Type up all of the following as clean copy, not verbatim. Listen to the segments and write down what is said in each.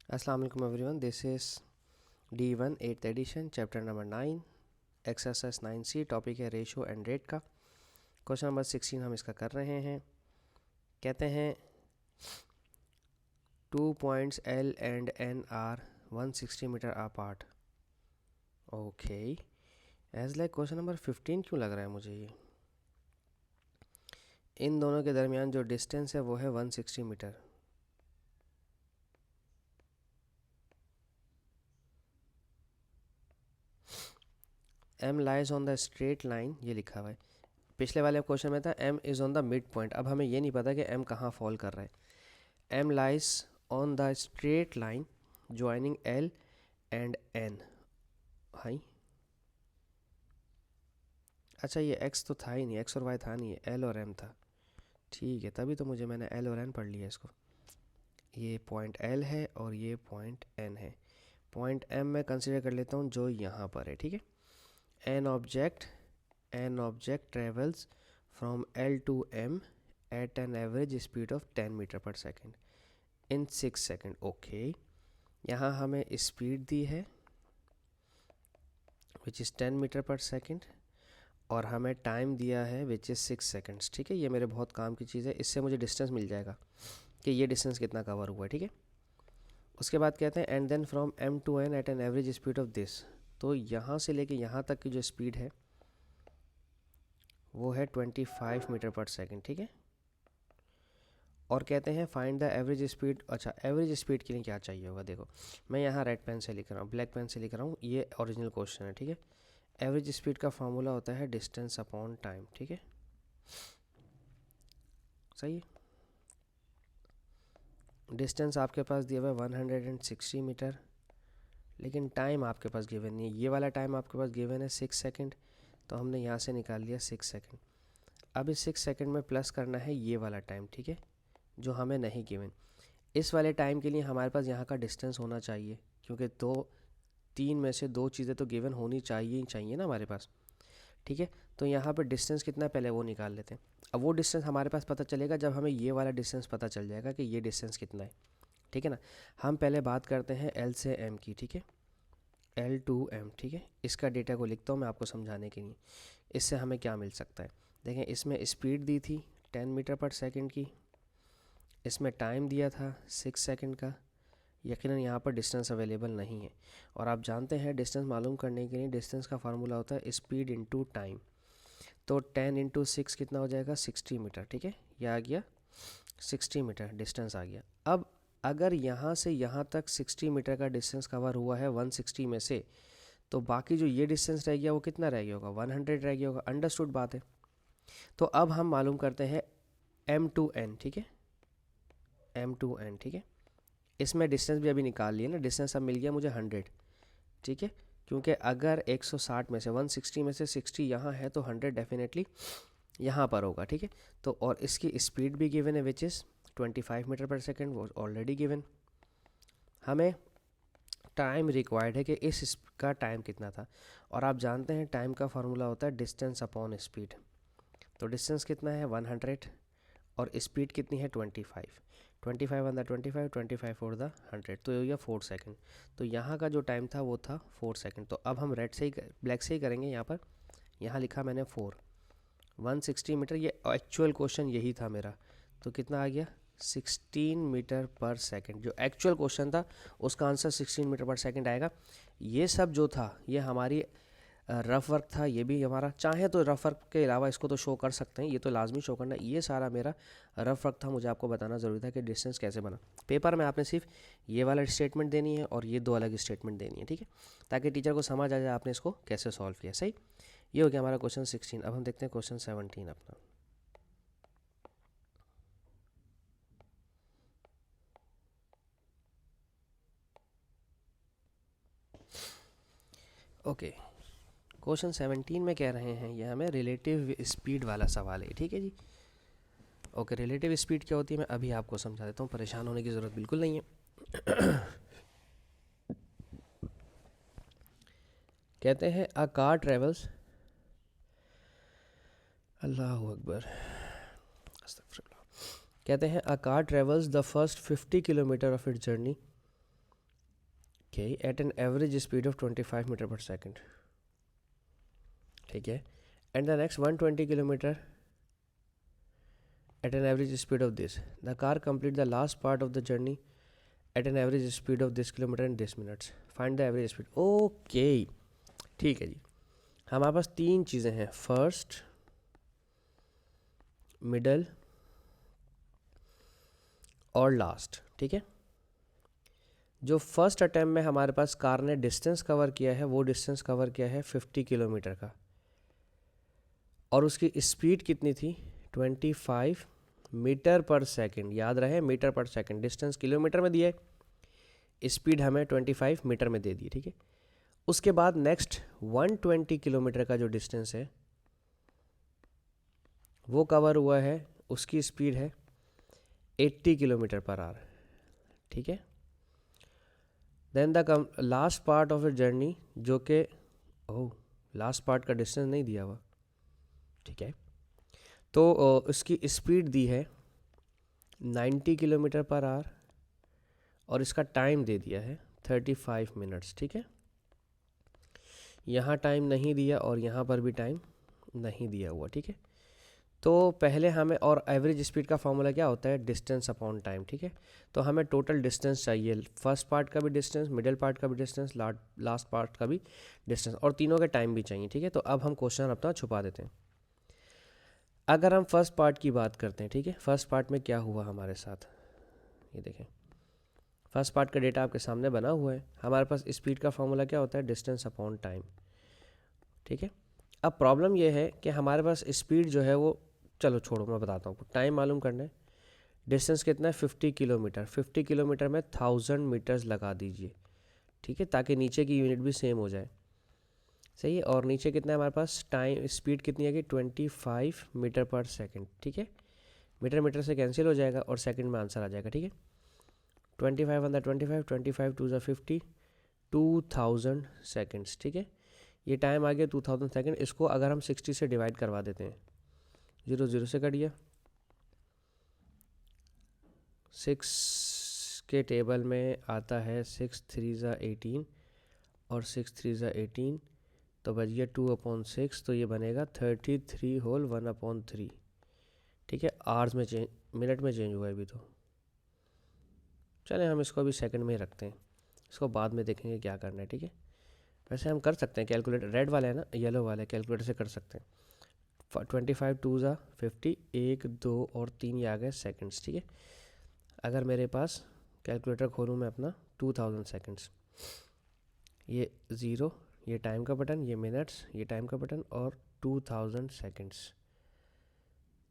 अस्सलाम वालेकुम everyone, this is D1 8th edition chapter number 9 exercise 9C। टॉपिक है रेशो एंड रेट का। क्वेश्चन नंबर 16 हम इसका कर रहे हैं। कहते हैं 2 points L and N are 160 metre apart. Okay, as like question number 15 क्यों लग रहा है मुझे ये। इन दोनों के दरमियान जो डिस्टेंस है वो है 160 metre. M lies on the straight line, ये लिखा हुआ है। पिछले वाले क्वेश्चन में था M is on the mid point. अब हमें ये नहीं पता कि M कहाँ फॉल कर रहा है। M lies on the straight line joining L and N। High, अच्छा ये X तो था ही नहीं, X और Y था नहीं, L और M था। ठीक है, तभी तो मैंने L और N पढ़ लिया इसको। ये पॉइंट L है और ये पॉइंट N है। पॉइंट M मैं कंसिडर कर लेता हूँ जो यहाँ पर है, ठीक है। An object travels from L to M at an average speed of 10 metre per second in 6 second. Okay, यहाँ हमें स्पीड दी है which is 10 metre per second और हमें टाइम दिया है विच इज़ 6 सेकेंड्स। ठीक है, ये मेरे बहुत काम की चीज़ है, इससे मुझे डिस्टेंस मिल जाएगा कि ये डिस्टेंस कितना कवर हुआ है। ठीक है, उसके बाद कहते हैं and then from M to N at an average speed of this. तो यहाँ से लेके यहाँ तक की जो स्पीड है वो है 25 मीटर पर सेकेंड। ठीक है, और कहते हैं फाइंड द एवरेज स्पीड। अच्छा, एवरेज स्पीड के लिए क्या चाहिए होगा, देखो मैं यहाँ रेड पेन से लिख रहा हूँ, ब्लैक पेन से लिख रहा हूँ, ये ओरिजिनल क्वेश्चन है। ठीक है, एवरेज स्पीड का फार्मूला होता है डिस्टेंस अपॉन टाइम। ठीक है, सही है। डिस्टेंस आपके पास दिया हुआ है 160 मीटर, लेकिन टाइम आपके पास गिवन नहीं है। ये वाला टाइम आपके पास गिवन है 6 सेकंड, तो हमने यहाँ से निकाल लिया 6 सेकंड। अब इस 6 सेकंड में प्लस करना है ये वाला टाइम, ठीक है, जो हमें नहीं गिवन। इस वाले टाइम के लिए हमारे पास यहाँ का डिस्टेंस होना चाहिए, क्योंकि तीन में से दो चीज़ें तो गिवन होनी चाहिए ही चाहिए ना हमारे पास। ठीक है, तो यहाँ पर डिस्टेंस कितना है पहले वो निकाल लेते हैं। अब वो डिस्टेंस हमारे पास पता चलेगा जब हमें ये वाला डिस्टेंस पता चल जाएगा कि ये डिस्टेंस कितना है। ठीक है ना, हम पहले बात करते हैं L से M की। ठीक है, L to M। ठीक है, इसका डेटा को लिखता हूँ मैं आपको समझाने के लिए। इससे हमें क्या मिल सकता है, देखें इसमें स्पीड दी थी 10 मीटर पर सेकेंड की, इसमें टाइम दिया था 6 सेकेंड का। यकीनन यहाँ पर डिस्टेंस अवेलेबल नहीं है, और आप जानते हैं डिस्टेंस मालूम करने के लिए डिस्टेंस का फार्मूला होता है स्पीड इनटू टाइम। तो 10 इंटू 6 कितना हो जाएगा, 60 मीटर। ठीक है, यह आ गया 60 मीटर डिस्टेंस आ गया। अब अगर यहाँ से यहाँ तक 60 मीटर का डिस्टेंस कवर हुआ है 160 में से, तो बाकी जो ये डिस्टेंस रह गया वो कितना रह गया होगा, 100 रह गया होगा। अंडरस्टूड बात है। तो अब हम मालूम करते हैं M to N। ठीक है, M to N। ठीक है, इसमें डिस्टेंस भी अभी निकाल लिए ना, डिस्टेंस अब मिल गया मुझे 100। ठीक है, क्योंकि अगर 160 में से 160 में से 60 यहाँ है तो 100 डेफिनेटली यहाँ पर होगा। ठीक है, तो और इसकी स्पीड भी गिवन है which is 25 metre per second, वो ऑलरेडी गिवन। हमें टाइम रिक्वायर्ड है कि का टाइम कितना था, और आप जानते हैं टाइम का फार्मूला होता है डिस्टेंस अपॉन स्पीड। तो डिस्टेंस कितना है 100 और स्पीड कितनी है 25। 25 ऑन द 25, 25 फॉर द 100, तो ये हो गया 4 सेकेंड। तो यहाँ का जो टाइम था वो था 4 सेकेंड। तो अब हम रेड से ही ब्लैक से ही करेंगे। यहाँ पर यहाँ लिखा मैंने 4, 160 मीटर, ये एक्चुअल क्वेश्चन यही था मेरा। तो कितना आ गया 16 मीटर पर सेकेंड। जो एक्चुअल क्वेश्चन था उसका आंसर 16 मीटर पर सेकेंड आएगा। ये सब जो था ये हमारी रफ़ वर्क था, ये भी हमारा, चाहे तो रफ़ वर्क के अलावा इसको तो शो कर सकते हैं, ये तो लाजमी शो करना है। ये सारा मेरा रफ़ वर्क था, मुझे आपको बताना ज़रूरी था कि डिस्टेंस कैसे बना। पेपर में आपने सिर्फ ये वाला स्टेटमेंट देनी है और ये दो अलग स्टेटमेंट देनी है, ठीक है, ताकि टीचर को समझ आ जाए आपने इसको कैसे सॉल्व किया। सही, ये हो गया हमारा क्वेश्चन 16। अब हम देखते हैं क्वेश्चन 17 अपना। ओके, क्वेश्चन 17 में कह रहे हैं, ये हमें रिलेटिव स्पीड वाला सवाल है। ठीक है जी, ओके, रिलेटिव स्पीड क्या होती है मैं अभी आपको समझा देता हूँ, परेशान होने की ज़रूरत बिल्कुल नहीं है। कहते हैं अ कार ट्रेवल्स, अल्लाह अकबर, अस्तगफिरुल्लाह। कहते हैं a car travels the first 50 kilometre of its journey okay, at an average speed of 25 metre per second, ठीक है। And the next 120 kilometre at an average speed of this. The car complete the last part of the journey at an average speed of this kilometer in this minutes. Find the average speed. Okay, ठीक है जी। हमारे पास तीन चीज़ें हैं, first, middle और last, ठीक है। जो फर्स्ट अटैम्प्ट में हमारे पास कार ने डिस्टेंस कवर किया है वो डिस्टेंस कवर किया है 50 किलोमीटर का, और उसकी स्पीड कितनी थी 25 मीटर पर सेकंड। याद रहे मीटर पर सेकंड, डिस्टेंस किलोमीटर में दिया है, स्पीड हमें 25 मीटर में दे दी, ठीक है। उसके बाद नेक्स्ट 120 किलोमीटर का जो डिस्टेंस है वो कवर हुआ है, उसकी स्पीड है 80 किलोमीटर पर आवर, ठीक है। Then the last part of a journey, जो कि लास्ट पार्ट का डिस्टेंस नहीं दिया हुआ, ठीक है। तो इसकी स्पीड दी है 90 किलोमीटर पर आवर और इसका टाइम दे दिया है 35 मिनट्स, ठीक है। यहाँ टाइम नहीं दिया और यहाँ पर भी टाइम नहीं दिया हुआ, ठीक है। तो पहले हमें, और एवरेज स्पीड का फॉर्मूला क्या होता है, डिस्टेंस अपॉन टाइम, ठीक है। तो हमें टोटल डिस्टेंस चाहिए, फर्स्ट पार्ट का भी डिस्टेंस, मिडिल पार्ट का भी डिस्टेंस, लास्ट पार्ट का भी डिस्टेंस, और तीनों के टाइम भी चाहिए, ठीक है। तो अब हम क्वेश्चन अपना छुपा देते हैं। अगर हम फर्स्ट पार्ट की बात करते हैं, ठीक है, फर्स्ट पार्ट में क्या हुआ हमारे साथ, ये देखें, फर्स्ट पार्ट का डेटा आपके सामने बना हुआ है। हमारे पास स्पीड का फॉर्मूला क्या होता है, डिस्टेंस अपॉन टाइम, ठीक है। अब प्रॉब्लम ये है कि हमारे पास स्पीड जो है वो, चलो छोड़ो मैं बताता हूँ, टाइम मालूम करना है। डिस्टेंस कितना है 50 किलोमीटर, 50 किलोमीटर में 1000 मीटर्स लगा दीजिए, ठीक है, ताकि नीचे की यूनिट भी सेम हो जाए, सही है। और नीचे कितना है हमारे पास, टाइम स्पीड कितनी है कि 25 मीटर पर सेकेंड, ठीक है। मीटर मीटर से कैंसिल हो जाएगा और सेकंड में आंसर आ जाएगा, ठीक है। 25 on the 25 to the 50, 2000 seconds, ठीक है। ये टाइम आ गया 2000 सेकेंड। इसको अगर हम 60 से डिवाइड करवा देते हैं, 0 0 से कट गया, 6 के टेबल में आता है 6 3 ज़ा 18 और 6 3 ज़ा 18, तो बच गया 2/6, तो ये बनेगा 33 होल 1/3, ठीक है। आवर्स में चेंज, मिनट में चेंज हुआ है अभी, तो चलें हम इसको अभी सेकंड में ही रखते हैं, इसको बाद में देखेंगे क्या करना है, ठीक है। वैसे हम कर सकते हैं कैलकुलेटर, रेड वाला है ना, येलो वाला है, कैलकुलेटर से कर सकते हैं। 25 2 ज़ा 50, 1 2 और 3 ये आ गए सेकेंड्स, ठीक है। अगर मेरे पास कैलकुलेटर खोलूँ मैं अपना, 2000 सेकेंड्स, ये 0, ये टाइम का बटन, ये मिनट्स, ये टाइम का बटन, और 2000 सेकेंड्स,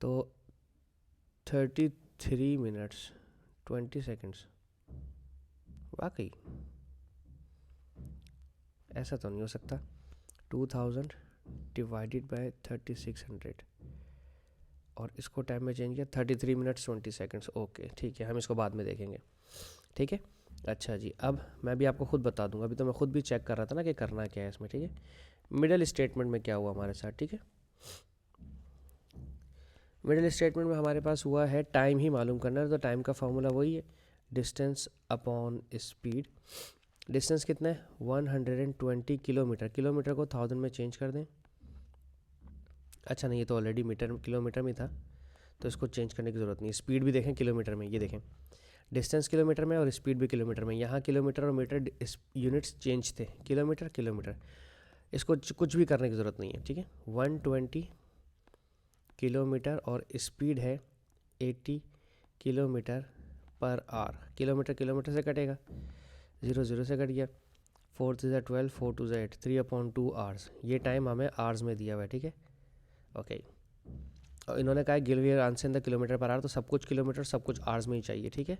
तो 33 मिनट्स 20 सेकेंड्स। वाकई ऐसा तो नहीं हो सकता, 2000 डिवाइडेड बाय 3600, और इसको टाइम में चेंज किया 33 मिनट्स 20 सेकेंड्स। ओके ठीक है, हम इसको बाद में देखेंगे, ठीक है। अच्छा जी, अब मैं भी आपको खुद बता दूंगा, अभी तो मैं खुद भी चेक कर रहा था ना कि करना क्या है इसमें, ठीक है। मिडिल स्टेटमेंट में क्या हुआ हमारे साथ, ठीक है। मिडिल स्टेटमेंट में हमारे पास हुआ है टाइम ही मालूम करना है, तो टाइम का फॉर्मूला वही है, डिस्टेंस अपॉन स्पीड। डिस्टेंस कितना है 120 किलोमीटर, किलोमीटर को 1000 में चेंज कर दें। अच्छा नहीं, ये तो ऑलरेडी मीटर किलोमीटर में था, तो इसको चेंज करने की ज़रूरत नहीं। स्पीड भी देखें किलोमीटर में, ये देखें डिस्टेंस किलोमीटर में और स्पीड भी किलोमीटर में। यहाँ किलोमीटर और मीटर यूनिट्स चेंज थे, किलोमीटर किलोमीटर, इसको कुछ भी करने की ज़रूरत नहीं है, ठीक है। 120 किलोमीटर और स्पीड है 80 kilometre per hour. Kilometre kilometre से कटेगा, 0 0 से कट गया, 4 3 ज़ा 12, 4 2 ज़ा 8, 3/2 आवर्स। ये टाइम हमें आवर्स में दिया हुआ है, ठीक है। ओके, और इन्होंने कहा give your answer in the kilometre per hour, तो सब कुछ किलोमीटर सब कुछ आवर्स में ही चाहिए, ठीक है।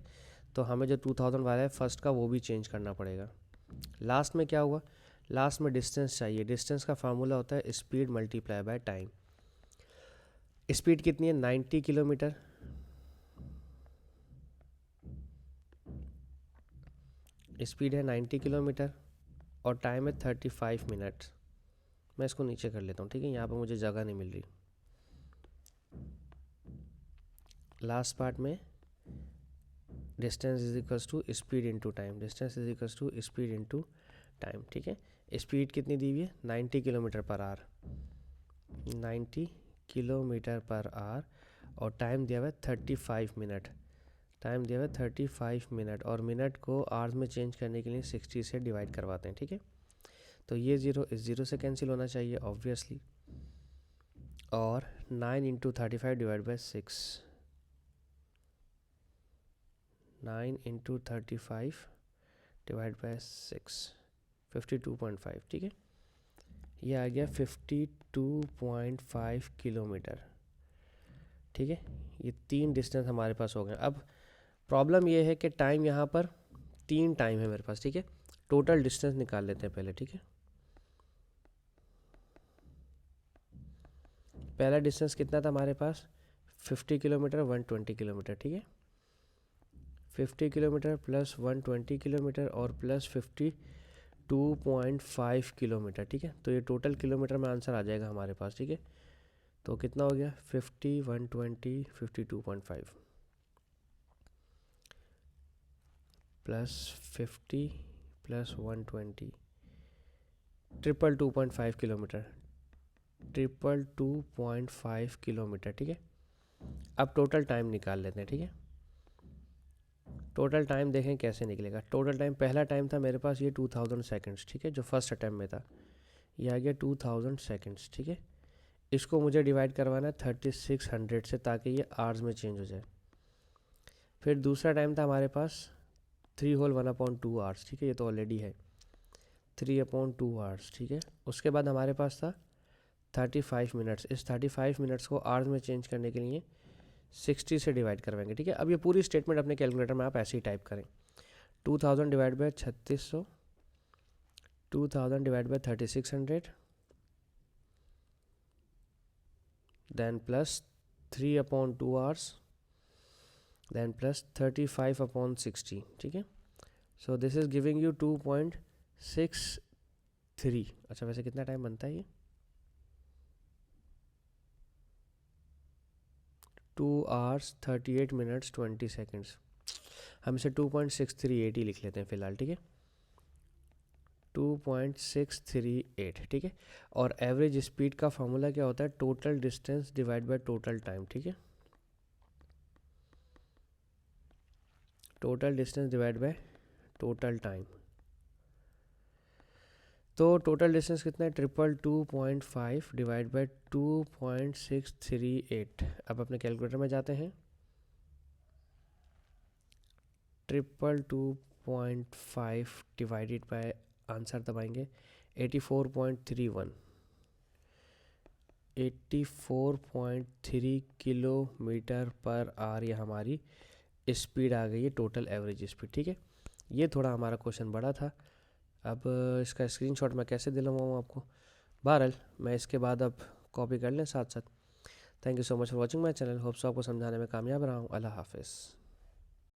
तो हमें जो 2000 वाला है फर्स्ट का, वो भी चेंज करना पड़ेगा। लास्ट में क्या हुआ, लास्ट में डिस्टेंस चाहिए। डिस्टेंस का फार्मूला होता है speed multiply by time. Speed कितनी है 90 किलोमीटर, स्पीड है 90 किलोमीटर और टाइम है 35 मिनट्स। मैं इसको नीचे कर लेता हूँ, ठीक है, यहाँ पर मुझे जगह नहीं मिल रही। लास्ट पार्ट में distance is equals to speed into time, distance is equals to speed into time. ठीक है, स्पीड कितनी दी हुई है 90 kilometre per hour, 90 kilometre per hour, और टाइम दिया हुआ है 35 मिनट, टाइम दिया हुआ है 35 मिनट, और मिनट को आवर्स में चेंज करने के लिए 60 से डिवाइड करवाते हैं। ठीक है, तो ये ज़ीरो इस ज़ीरो से कैंसिल होना चाहिए ऑब्वियसली, और 9 into 35 divide by 6, 9 into 35 divide by 6, 52.5। ठीक है, ये आ गया 52.5 किलोमीटर। ठीक है, ये 3 डिस्टेंस हमारे पास हो गए। अब प्रॉब्लम ये है कि टाइम यहाँ पर 3 टाइम है मेरे पास। ठीक है, टोटल डिस्टेंस निकाल लेते हैं पहले। ठीक है, पहला डिस्टेंस कितना था हमारे पास 50 किलोमीटर 120 किलोमीटर। ठीक है, 50 किलोमीटर प्लस 120 किलोमीटर और प्लस 52.5 किलोमीटर। ठीक है, तो ये टोटल किलोमीटर में आंसर आ जाएगा हमारे पास। ठीक है, तो कितना हो गया 50 120 52.5 प्लस 50 प्लस 120 222.5 किलोमीटर, 222.5 किलोमीटर। ठीक है, अब टोटल टाइम निकाल लेते हैं। ठीक है, टोटल टाइम देखें कैसे निकलेगा। टोटल टाइम, पहला टाइम था मेरे पास ये 2000 सेकंड्स। ठीक है, जो फर्स्ट अटैम्प्ट में था, ये आ गया 2000 सेकंड्स। ठीक है, इसको मुझे डिवाइड करवाना है 3600 से, ताकि ये आवर्स में चेंज हो जाए। फिर दूसरा टाइम था हमारे पास 3 होल 1/2 आवर्स। ठीक है, ये तो ऑलरेडी है 3/2 आवर्स। ठीक है, उसके बाद हमारे पास था 35 मिनट्स। इस 35 मिनट्स को आवर्स में चेंज करने के लिए 60 से डिवाइड करवाएंगे। ठीक है, अब ये पूरी स्टेटमेंट अपने कैलकुलेटर में आप ऐसे ही टाइप करें, 2000 divide by 3600, 2000 divide by 3600, then plus 3/2 hours, then plus 35/60। ठीक है, so this is giving you 2.63। अच्छा, वैसे कितना टाइम बनता है ये 2 hours 38 minutes 20 seconds। हम इसे 2.638 ही लिख लेते हैं फ़िलहाल। ठीक है, 2.638। ठीक है, और एवरेज स्पीड का फॉर्मूला क्या होता है, total distance divide by total time. ठीक है, total distance divide by total time. तो टोटल डिस्टेंस कितना है 222.5 डिवाइड बाई 2.638। अब अपने कैलकुलेटर में जाते हैं, 222.5 डिवाइडेड बाय आंसर दबाएंगे 84.31, 84.3 किलोमीटर पर आवर ये हमारी स्पीड आ गई है, टोटल एवरेज स्पीड। ठीक है, ये थोड़ा हमारा क्वेश्चन बड़ा था। अब इसका स्क्रीनशॉट मैं कैसे दिलवाऊँ आपको, बहरहाल मैं इसके बाद अब कॉपी कर लें साथ साथ। Thank you so much for watching my channel, hopes आपको समझाने में कामयाब रहा हूँ। अल्लाह हाफिज़।